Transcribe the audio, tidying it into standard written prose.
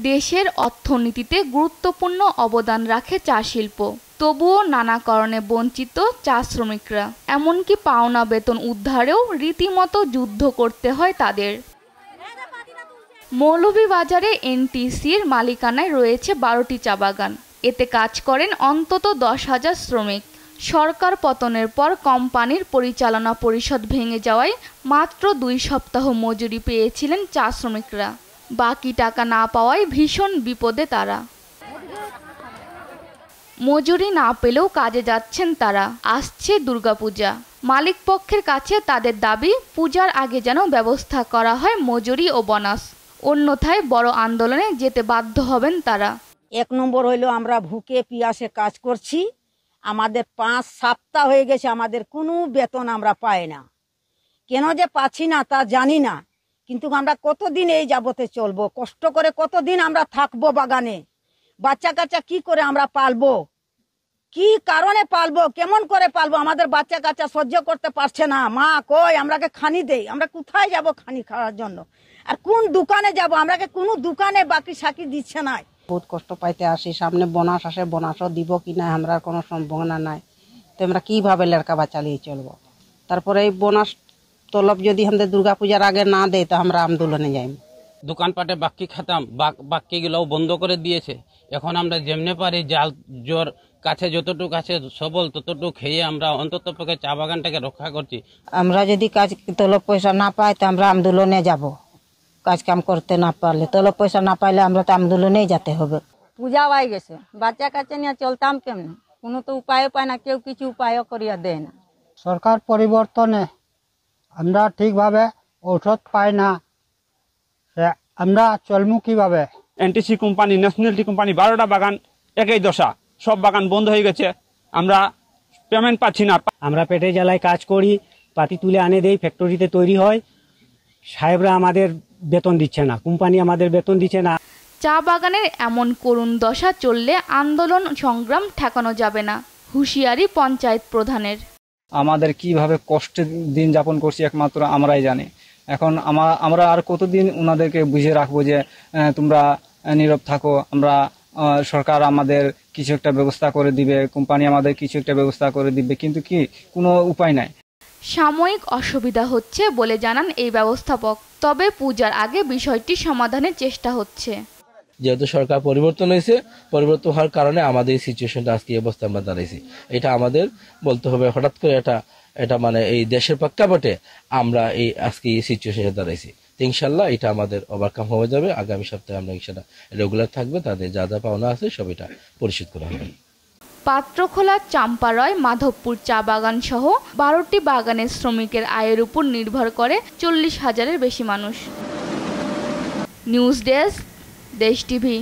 দেশের অর্থনীতিতে গুরুত্বপূর্ণ অবদান রাখে চা শিল্প। তবুও নানা কারণে বঞ্চিত চা শ্রমিকরা, এমনকি পাওনা বেতন উদ্ধারেও রীতিমতো যুদ্ধ করতে হয় তাদের। মৌলভীবাজারে এনটিসির মালিকানায় রয়েছে 12টি চা বাগান। এতে কাজ করেন অন্তত 10,000 শ্রমিক। সরকার পতনের পর কোম্পানির পরিচালনা পরিষদ ভেঙে যাওয়ায় মাত্র 2 সপ্তাহ মজুরি পেয়েছিলেন চা শ্রমিকরা। বাকি টাকা না পাওয়ায় ভীষণ বিপদে তারা। মজুরি না পেলেও কাজে যাচ্ছেন তারা। আসছে দুর্গাপূজা। মালিক পক্ষের কাছে তাদের দাবি, পূজার আগে যেন ব্যবস্থা করা হয় মজুরি ও বোনাস, অন্যথায় বড় আন্দোলনে যেতে বাধ্য হবেন তারা। 1 নম্বর হইলো আমরা ভুকে পিয়াসে কাজ করছি, আমাদের 5 সপ্তাহ হয়ে গেছে, আমাদের কোনো বেতন আমরা পাই না। কেন যে পাচ্ছি না তা জানি না, কিন্তু আমরা কতদিন এই যাবতে চলবো? কষ্ট করে কতদিন আমরা থাকবো বাগানে? বাচ্চা কাচ্চা কি করে আমরা পালবো? কি কারণে পালবো? কেমন করে পালবো? আমাদের বাচ্চা কাচ্চা সহ্য করতে পারছে না। মা কই আমরাকে খানি দেই, আমরা কোথায় যাব খানি খাওয়ার জন্য? আর কোন দোকানে যাব? আমরাকে কোনো দোকানে বাকি সাকি দিচ্ছে না। বহুত কষ্ট পাইতে আসি, সামনে বোনাস আসে, বোনাসও দিব কিনা আমরা কোনো সম্ভাবনা নাই। তো আমরা কিভাবে লেরকাবা চালিয়ে চলবো? তারপরে এই বোনাস তলব যদি আমাদের দুর্গাপূজার আগে না দেয় তো আমরা আন্দোলনে যাই। দোকানপাটে বাক্কি খাতাম, বাক্কিগুলোও বন্ধ করে দিয়েছে। এখন আমরা যেমনে পারি জাল জোর কাছে যতটুকু আছে সবল ততটুকু খেয়ে আমরা অন্তত পক্ষে চা বাগানটাকে রক্ষা করছি। আমরা যদি কাজ তলব পয়সা না পাই তো আমরা আন্দোলনে যাব। কাজ কাম করতে না পারলে, তলব পয়সা না পাইলে আমরা তো আন্দোলনেই যেতে হবে। পূজা হয়ে গেছে, বাচ্চা কাচ্চা নিয়ে চলতাম কেমনে? কোনো তো উপায় পায় না, কেউ কিছু উপায় করিয়া দেয় না। সরকার পরিবর্তনে আমরা ঠিকভাবে ঔষধ পাই না, আমরা চলমু কিভাবে? এনটিসি কোম্পানি, ন্যাশনালিটি কোম্পানি 12টা বাগান একই দশা, সব বাগান বন্ধ হয়ে গেছে। আমরা পেমেন্ট পাচ্ছি না। আমরা পেটে জ্বালায় কাজ করি, পাতি তুলে আনে দেই, ফ্যাক্টরিতে তৈরি হয়। সাহেবরা আমাদের বেতন দিচ্ছে না, কোম্পানি আমাদের বেতন দিচ্ছে না। চা বাগানের এমন করুণ দশা চললে আন্দোলন সংগ্রাম ঠেকানো যাবে না, হুঁশিয়ারি পঞ্চায়েত প্রধানের। আমাদের কিভাবে কষ্টে দিন যাপন করছি একমাত্র আমরাই জানি। এখন আমরা আর কতদিন ওনাদেরকে বুঝিয়ে রাখবো যে তোমরা নীরব থাকো, আমরা সরকার আমাদের কিছু একটা ব্যবস্থা করে দিবে, কোম্পানি আমাদের কিছু একটা ব্যবস্থা করে দিবে, কিন্তু কি কোনো উপায় নাই। সাময়িক অসুবিধা হচ্ছে বলে জানান এই ব্যবস্থাপক, তবে পূজার আগে বিষয়টি সমাধানের চেষ্টা হচ্ছে। যেহেতু সরকার পরিবর্তন হয়েছে, পরিবর্তন হওয়ার কারণে আমাদের এই সিচুয়েশনটা আজকে এই অবস্থা আমরা দাঁড়াইছি। এটা আমাদের বলতে হবে, হঠাৎ করে এটা মানে এই দেশের প্রেক্ষাপটে আমরা এই আজকে এই সিচুয়েশনে দাঁড়াইছি। ইনশাল্লাহ এটা আমাদের ওভারকাম হয়ে যাবে। আগামী সপ্তাহে আমরা সেটা রেগুলার থাকবে, তাদের যা যা পাওনা আছে সব এটা পরিশোধ করা হবে। পাত্রখোলা, চাম্পারয়, মাধবপুর চা বাগান সহ 12টি বাগানের শ্রমিকের আয়ের উপর নির্ভর করে 40,000-এর বেশি মানুষ। নিউজ ডেস্ক, দেশ টিভি।